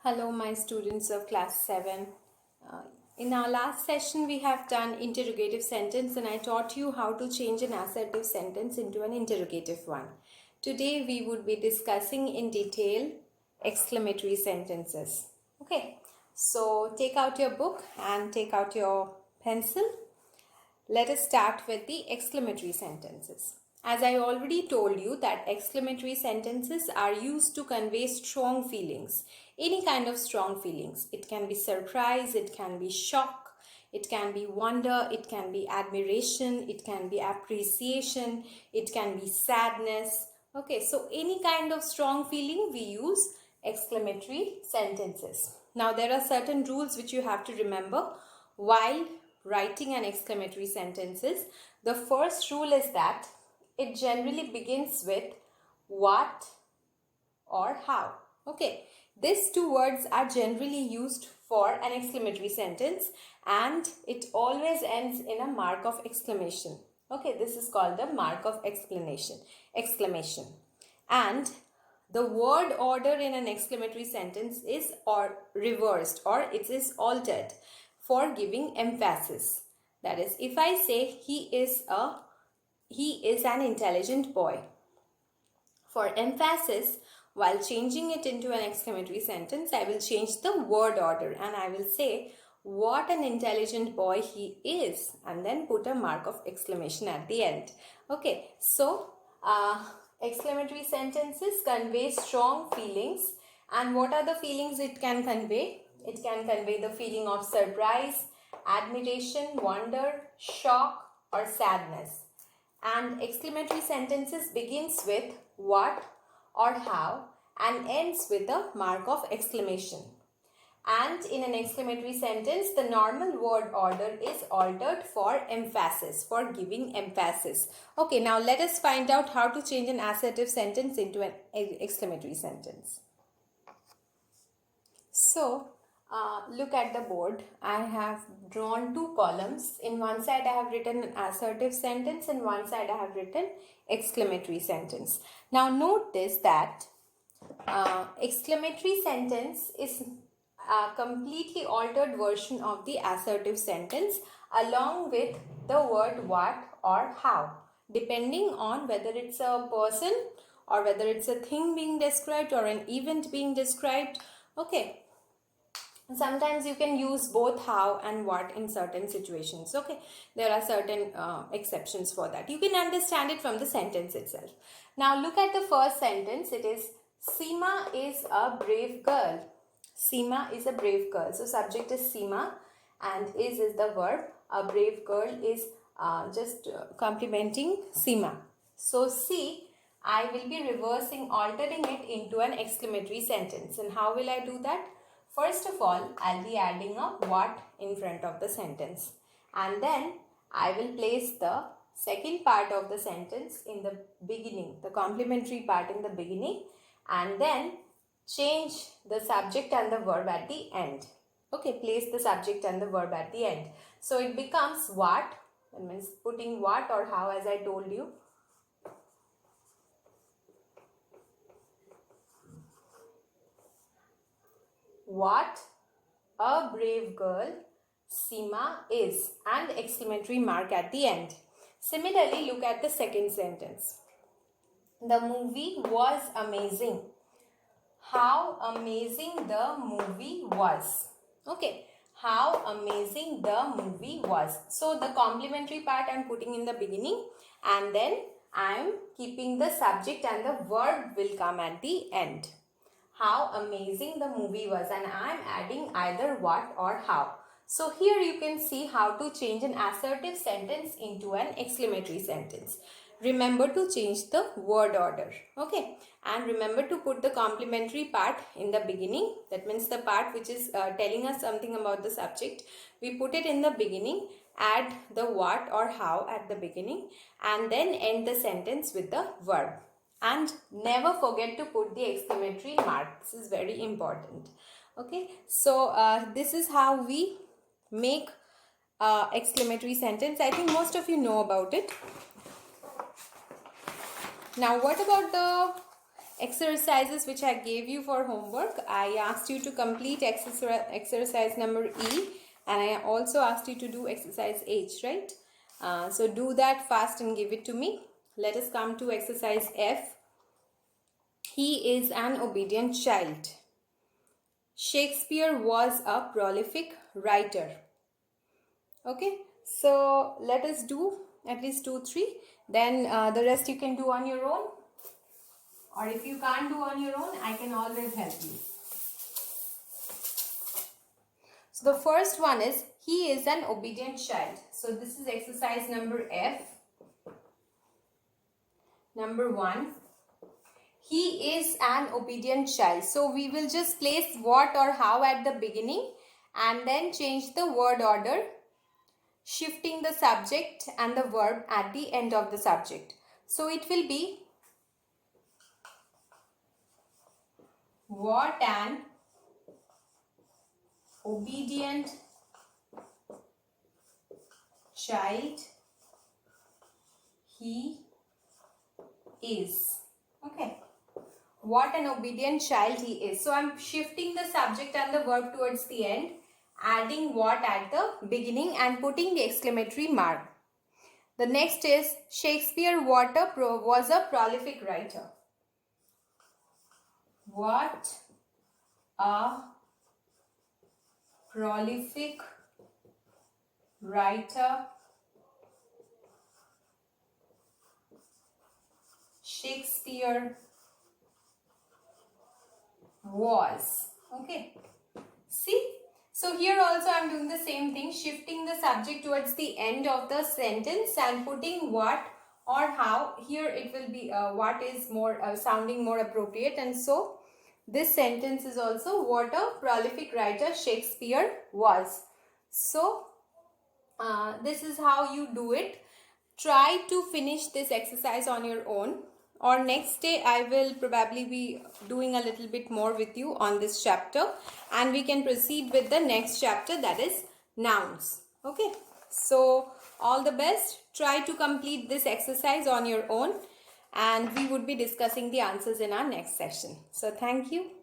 Hello, my students of class 7. Uh, in our last session, we have done interrogative sentence and I taught you how to change an assertive sentence into an interrogative one. Today, we would be discussing in detail exclamatory sentences. Okay, so take out your book and take out your pencil. Let us start with the exclamatory sentences. As I already told you that exclamatory sentences are used to convey strong feelings, any kind of strong feelings. It can be surprise, it can be shock, it can be wonder, it can be admiration, it can be appreciation, it can be sadness. Okay, so any kind of strong feeling we use exclamatory sentences. Now there are certain rules which you have to remember while writing an exclamatory sentences. The first rule is that it generally begins with what or how. Okay, these two words are generally used for an exclamatory sentence and it always ends in a mark of exclamation. Okay, this is called the mark of exclamation. And the word order in an exclamatory sentence is reversed or it is altered for giving emphasis. That is, if I say he is an intelligent boy, for emphasis, while changing it into an exclamatory sentence, I will change the word order and I will say what an intelligent boy he is and then put a mark of exclamation at the end. Okay, so exclamatory sentences convey strong feelings, and what are the feelings it can convey? It can convey the feeling of surprise, admiration, wonder, shock or sadness. And exclamatory sentences begins with what or how and ends with a mark of exclamation. And in an exclamatory sentence, the normal word order is altered for emphasis, for giving emphasis. Okay, now let us find out how to change an assertive sentence into an exclamatory sentence. So, look at the board. I have drawn two columns. In one side I have written an assertive sentence and one side I have written exclamatory sentence. Now notice that exclamatory sentence is a completely altered version of the assertive sentence along with the word what or how, depending on whether it's a person or whether it's a thing being described or an event being described. Okay, sometimes you can use both how and what in certain situations. Okay, there are certain exceptions for that. You can understand it from the sentence itself. Now look at the first sentence. It is Seema is a brave girl. Seema is a brave girl. So subject is Seema and is the verb. A brave girl is just complimenting Seema. So see, I will be reversing, altering it into an exclamatory sentence. And how will I do that? First of all, I'll be adding a what in front of the sentence. And then I will place the second part of the sentence in the beginning, the complementary part in the beginning, and then change the subject and the verb at the end. Okay, place the subject and the verb at the end. So it becomes what, that means putting what or how, as I told you. What a brave girl Seema is, and exclamatory mark at the end. Similarly, look at the second sentence. The movie was amazing. How amazing the movie was. Okay, how amazing the movie was. So the complementary part I am putting in the beginning and then I am keeping the subject and the verb will come at the end. How amazing the movie was, and I am adding either what or how. So here you can see how to change an assertive sentence into an exclamatory sentence. Remember to change the word order. Okay, and remember to put the complementary part in the beginning. That means the part which is telling us something about the subject. We put it in the beginning, add the what or how at the beginning, and then end the sentence with the verb. And never forget to put the exclamatory mark. This is very important. Okay, so this is how we make exclamatory sentence. I think most of you know about it. Now what about the exercises which I gave you for homework. I asked you to complete exercise number E, and I also asked you to do exercise H, right? So do that fast and give it to me. Let us come to exercise F. He is an obedient child. Shakespeare was a prolific writer. Okay, so let us do at least 2-3. Then the rest you can do on your own. Or if you can't do on your own, I can always help you. So the first one is, he is an obedient child. So this is exercise number F. Number 1. He is an obedient child. So we will just place what or how at the beginning and then change the word order, shifting the subject and the verb at the end of the subject. So it will be, what an obedient child he is. Okay. What an obedient child he is. So I'm shifting the subject and the verb towards the end, adding what at the beginning and putting the exclamatory mark. The next is, Shakespeare was a prolific writer. What a prolific writer Shakespeare was. Okay. See? So here also I am doing the same thing, shifting the subject towards the end of the sentence and putting what or how. Here it will be what is more sounding more appropriate, and so this sentence is also, what a prolific writer Shakespeare was. So this is how you do it. Try to finish this exercise on your own, or next day I will probably be doing a little bit more with you on this chapter, and we can proceed with the next chapter, that is nouns. Okay, so all the best. Try to complete this exercise on your own, and we would be discussing the answers in our next session. So thank you.